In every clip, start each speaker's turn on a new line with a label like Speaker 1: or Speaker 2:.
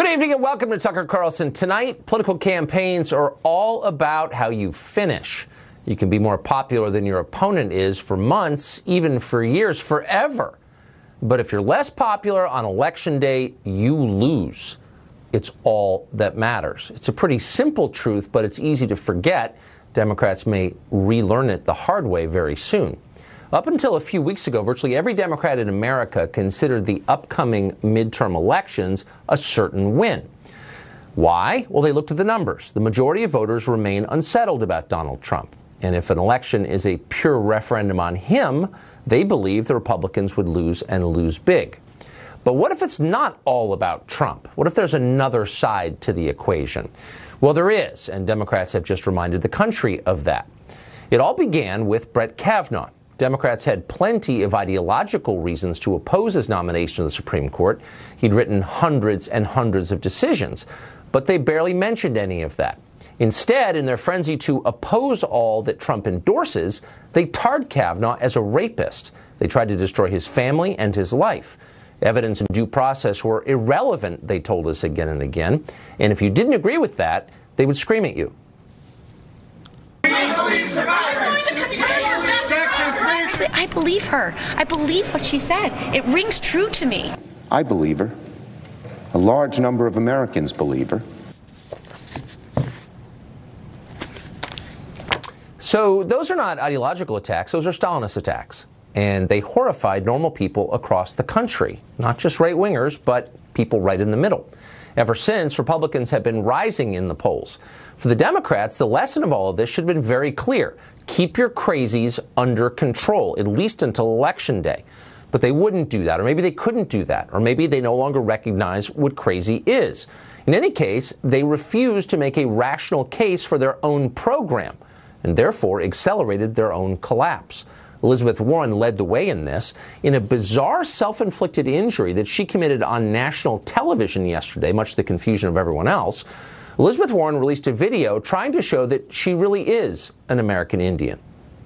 Speaker 1: Good evening and welcome to Tucker Carlson. Tonight, political campaigns are all about how you finish. You can be more popular than your opponent is for months, even for years, forever. But if you're less popular on election day, you lose. It's all that matters. It's a pretty simple truth, but it's easy to forget. Democrats may relearn it the hard way very soon. Up until a few weeks ago, virtually every Democrat in America considered the upcoming midterm elections a certain win. Why? Well, they looked at the numbers. The majority of voters remain unsettled about Donald Trump. And if an election is a pure referendum on him, they believe the Republicans would lose and lose big. But what if it's not all about Trump? What if there's another side to the equation? Well, there is, and Democrats have just reminded the country of that. It all began with Brett Kavanaugh. Democrats had plenty of ideological reasons to oppose his nomination to the Supreme Court. He'd written hundreds and hundreds of decisions, but they barely mentioned any of that. Instead, in their frenzy to oppose all that Trump endorses, they tarred Kavanaugh as a rapist. They tried to destroy his family and his life. Evidence and due process were irrelevant, they told us again and again. And if you didn't agree with that, they would scream at you.
Speaker 2: I believe her. I believe what she said. It rings true to me.
Speaker 3: I believe her. A large number of Americans believe her.
Speaker 1: So those are not ideological attacks. Those are Stalinist attacks. And they horrified normal people across the country, not just right-wingers, but people right in the middle. Ever since, Republicans have been rising in the polls. For the Democrats, the lesson of all of this should have been very clear. Keep your crazies under control, at least until Election Day. But they wouldn't do that, or maybe they couldn't do that, or maybe they no longer recognize what crazy is. In any case, they refused to make a rational case for their own program, and therefore accelerated their own collapse. Elizabeth Warren led the way in this. In a bizarre self-inflicted injury that she committed on national television yesterday, much to the confusion of everyone else, Elizabeth Warren released a video trying to show that she really is an American Indian.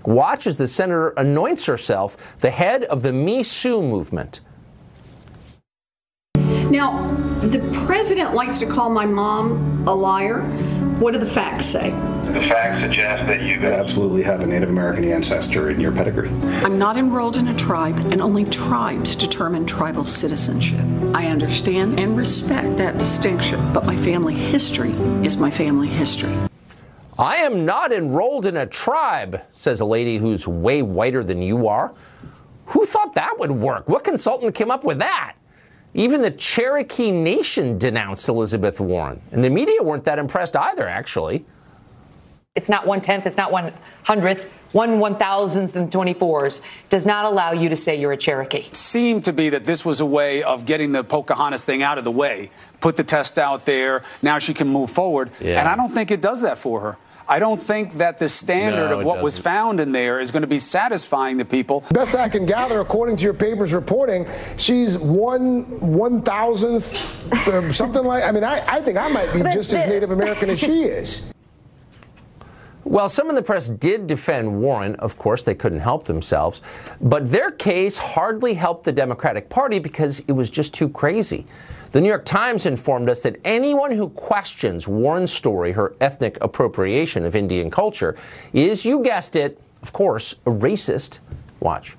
Speaker 1: Watch as the senator anoints herself the head of the Me Too movement.
Speaker 4: Now, the president likes to call my mom a liar. What do the facts say?
Speaker 5: The facts suggest that you absolutely have a Native American ancestor in your pedigree.
Speaker 4: I'm not enrolled in a tribe, and only tribes determine tribal citizenship. I understand and respect that distinction, but my family history is my family history.
Speaker 1: I am not enrolled in a tribe, says a lady who's way whiter than you are. Who thought that would work? What consultant came up with that? Even the Cherokee Nation denounced Elizabeth Warren, and the media weren't that impressed either, actually.
Speaker 6: It's not 1/10th, it's not 1/100th, 1/1000th and 24s does not allow you to say you're a Cherokee.
Speaker 7: It seemed to be that this was a way of getting the Pocahontas thing out of the way. Put the test out there, now she can move forward. Yeah. And I don't think it does that for her. I don't think that the standard of what was found in there is going to be satisfying the people.
Speaker 8: Best I can gather, according to your paper's reporting, she's 1/1000th or something like. I mean, I think I might be just as Native American as she is.
Speaker 1: Well, some in the press did defend Warren. Of course, they couldn't help themselves. But their case hardly helped the Democratic Party because it was just too crazy. The New York Times informed us that anyone who questions Warren's story, her ethnic appropriation of Indian culture, is, you guessed it, of course, a racist. Watch.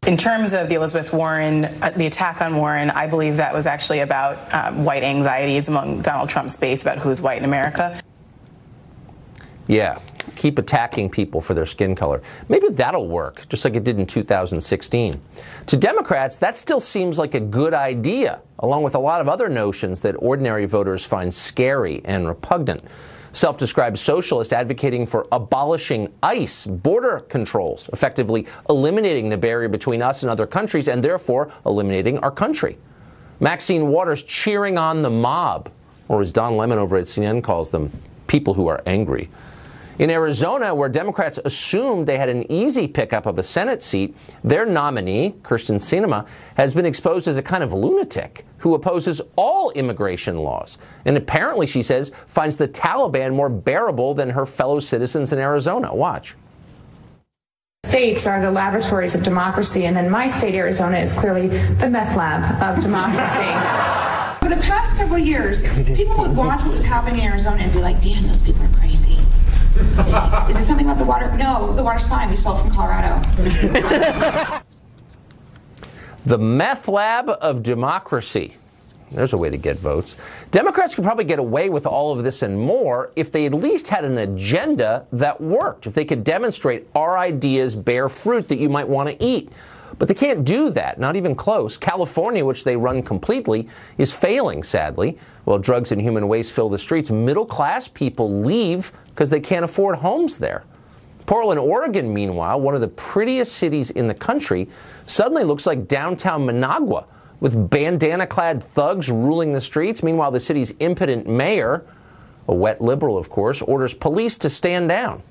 Speaker 9: In terms of the Elizabeth Warren, the attack on Warren, I believe that was actually about white anxieties among Donald Trump's base about who's white in America.
Speaker 1: Yeah, keep attacking people for their skin color. Maybe that'll work, just like it did in 2016. To Democrats, that still seems like a good idea, along with a lot of other notions that ordinary voters find scary and repugnant. Self-described socialists advocating for abolishing ICE, border controls, effectively eliminating the barrier between us and other countries and therefore eliminating our country. Maxine Waters cheering on the mob, or as Don Lemon over at CNN calls them, people who are angry. In Arizona, where Democrats assumed they had an easy pickup of a Senate seat, their nominee, Kyrsten Sinema, has been exposed as a kind of lunatic who opposes all immigration laws. And apparently, she says, finds the Taliban more bearable than her fellow citizens in Arizona. Watch.
Speaker 10: States are the laboratories of democracy, and then my state, Arizona, is clearly the meth lab of democracy. For the past several years, people would watch what was happening in Arizona and be like, damn, those people are crazy. Is it something about the water? No, the water's fine. We stole it from Colorado.
Speaker 1: The meth lab of democracy. There's a way to get votes. Democrats could probably get away with all of this and more if they at least had an agenda that worked, if they could demonstrate our ideas bear fruit that you might want to eat. But they can't do that, not even close. California, which they run completely, is failing, sadly. While drugs and human waste fill the streets, middle-class people leave because they can't afford homes there. Portland, Oregon, meanwhile, one of the prettiest cities in the country, suddenly looks like downtown Managua, with bandana-clad thugs ruling the streets. Meanwhile, the city's impotent mayor, a wet liberal, of course, orders police to stand down.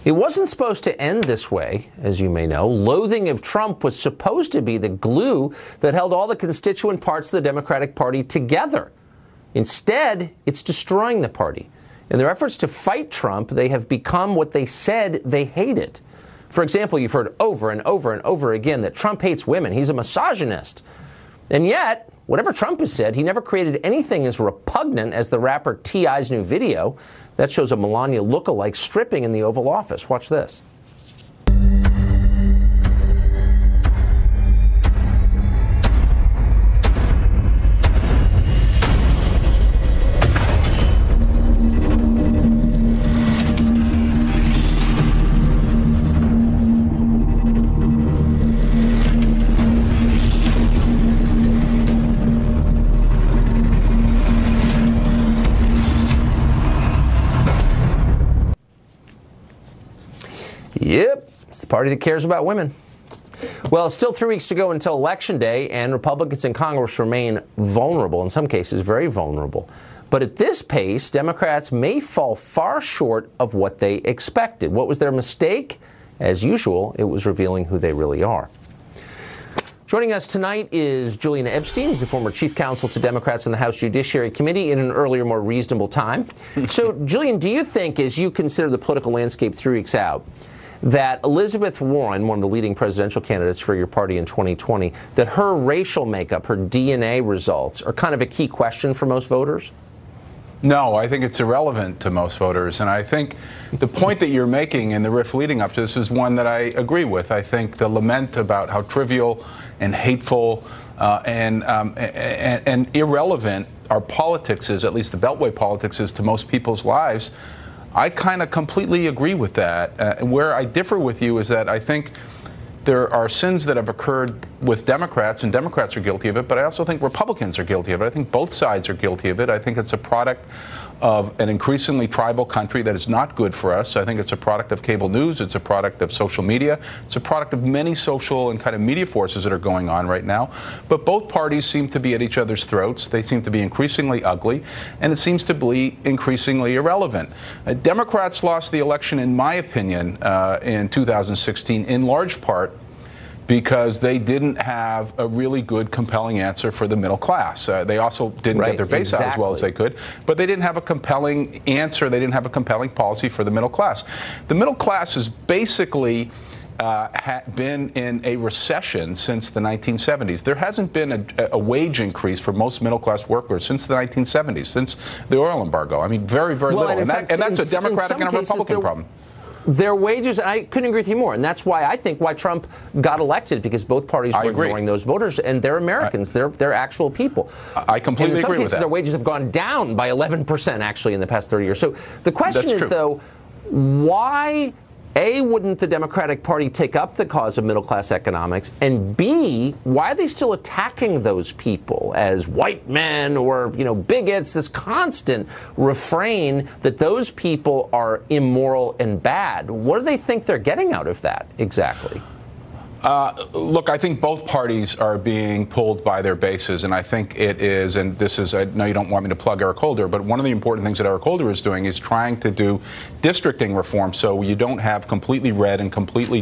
Speaker 1: It wasn't supposed to end this way, as you may know. Loathing of Trump was supposed to be the glue that held all the constituent parts of the Democratic Party together. Instead, it's destroying the party. In their efforts to fight Trump, they have become what they said they hated. For example, you've heard over and over and over again that Trump hates women. He's a misogynist. And yet, whatever Trump has said, he never created anything as repugnant as the rapper T.I.'s new video. That shows a Melania lookalike stripping in the Oval Office. Watch this. Yep, it's the party that cares about women. Well, it's still 3 weeks to go until Election Day, and Republicans in Congress remain vulnerable, in some cases very vulnerable. But at this pace, Democrats may fall far short of what they expected. What was their mistake? As usual, it was revealing who they really are. Joining us tonight is Julian Epstein. He's the former chief counsel to Democrats in the House Judiciary Committee in an earlier, more reasonable time. So, Julian, do you think, as you consider the political landscape 3 weeks out, that Elizabeth Warren, one of the leading presidential candidates for your party in 2020, that her racial makeup, her DNA results, are kind of a key question for most voters?
Speaker 11: No, I think it's irrelevant to most voters. And I think the point that you're making in the riff leading up to this is one that I agree with. I think the lament about how trivial and hateful and irrelevant our politics is, at least the Beltway politics is, to most people's lives, I kind of completely agree with that. Where I differ with you is that I think there are sins that have occurred with Democrats, and Democrats are guilty of it, but I also think Republicans are guilty of it. I think both sides are guilty of it. I think it's a product of an increasingly tribal country that is not good for us. I think it's a product of cable news. It's a product of social media. It's a product of many social and kind of media forces that are going on right now. But both parties seem to be at each other's throats. They seem to be increasingly ugly, and it seems to be increasingly irrelevant. Democrats lost the election, in my opinion, in 2016, in large part because they didn't have a really good, compelling answer for the middle class. They also didn't get their base out as well as they could, but they didn't have a compelling answer. They didn't have a compelling policy for the middle class. The middle class has basically been in a recession since the 1970s. There hasn't been a wage increase for most middle-class workers since the 1970s, since the oil embargo. I mean, very, very little. And that's a Democratic and a Republican problem.
Speaker 1: Their wages, I couldn't agree with you more, and that's why I think why Trump got elected, because both parties were ignoring those voters, and they're Americans, they're actual people.
Speaker 11: I completely agree with that.
Speaker 1: In some cases, their wages have gone down by 11% actually in the past 30 years. So the question is, though, why A, wouldn't the Democratic Party take up the cause of middle-class economics? And B, why are they still attacking those people as white men or, you know, bigots, this constant refrain that those people are immoral and bad? What do they think they're getting out of that exactly?
Speaker 11: Look, I think both parties are being pulled by their bases, and I think it is, and this is, I know you don't want me to plug Eric Holder, but one of the important things that Eric Holder is doing is trying to do districting reform so you don't have completely red and completely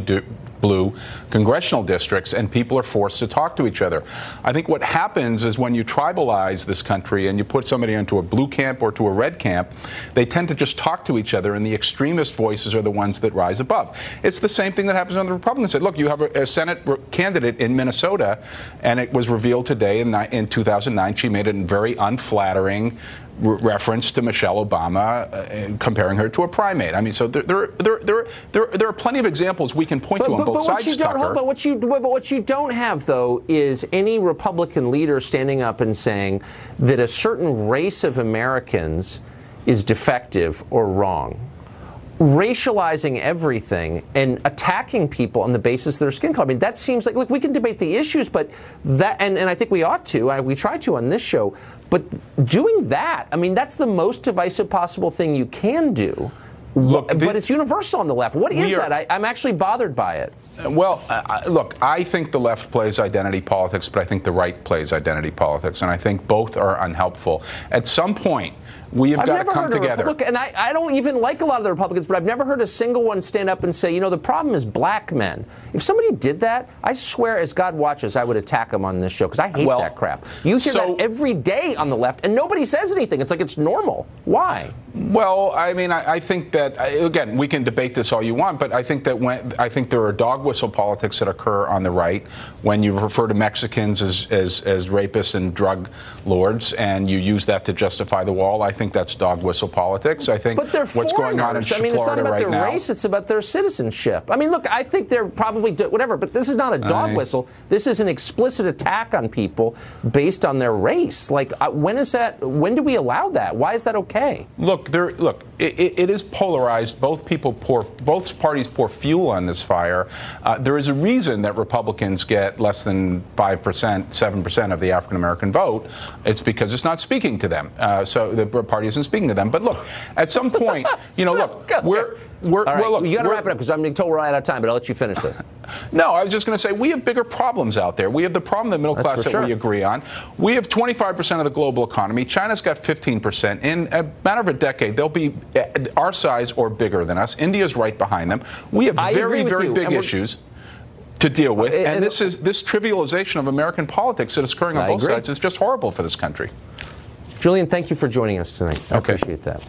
Speaker 11: blue congressional districts, and people are forced to talk to each other. I think what happens is when you tribalize this country and you put somebody into a blue camp or to a red camp, they tend to just talk to each other, and the extremist voices are the ones that rise above. It's the same thing that happens on the Republican side. Look, you have a Senate candidate in Minnesota, and it was revealed today in 2009 she made a very unflattering reference to Michelle Obama, comparing her to a primate. I mean, so there are plenty of examples we can point to on both sides, Tucker.
Speaker 1: But what you don't have, though, is any Republican leader standing up and saying that a certain race of Americans is defective or wrong. Racializing everything and attacking people on the basis of their skin color. I mean, that seems like, look, we can debate the issues, but that, and I think we ought to, we try to on this show, but doing that, I mean, that's the most divisive possible thing you can do. Look, but it's universal on the left. What is that? I'm actually bothered by it.
Speaker 11: Well, look, I think the left plays identity politics, but I think the right plays identity politics, and I think both are unhelpful. At some point, we have got to come together.
Speaker 1: Look, and I don't even like a lot of the Republicans, but I've never heard a single one stand up and say, you know, the problem is black men. If somebody did that, I swear, as God watches, I would attack them on this show, because I hate that crap. You hear that every day on the left, and nobody says anything. It's like it's normal. Why?
Speaker 11: Well, I mean, I think that, again, we can debate this all you want, but I think that I think there are dog whistle politics that occur on the right when you refer to Mexicans as rapists and drug lords, and you use that to justify the wall. I think that's dog whistle politics. I think
Speaker 1: but they're
Speaker 11: what's going on in
Speaker 1: I mean, it's not about
Speaker 11: their
Speaker 1: race, it's about their citizenship. I mean, look, I think they're probably whatever, but this is not a dog whistle. This is an explicit attack on people based on their race. Like, when do we allow that? Why is that okay?
Speaker 11: Look, it is polarized. Both parties pour fuel on this fire. There is a reason that Republicans get less than 5%, 7% of the African American vote. It's because it's not speaking to them. So the party isn't speaking to them. But look, at some point, you know, look, you got to wrap it up, because I'm being told we're out of time, but I'll let you finish this. No, I was just going to say we have bigger problems out there. We have the problem of the middle class that we agree on. We have 25% of the global economy. China's got 15%. In a matter of a decade, they'll be our size or bigger than us. India's right behind them. We have very big issues to deal with, and this trivialization of American politics that is occurring on both sides is just horrible for this country.
Speaker 1: Julian, thank you for joining us tonight. I appreciate that.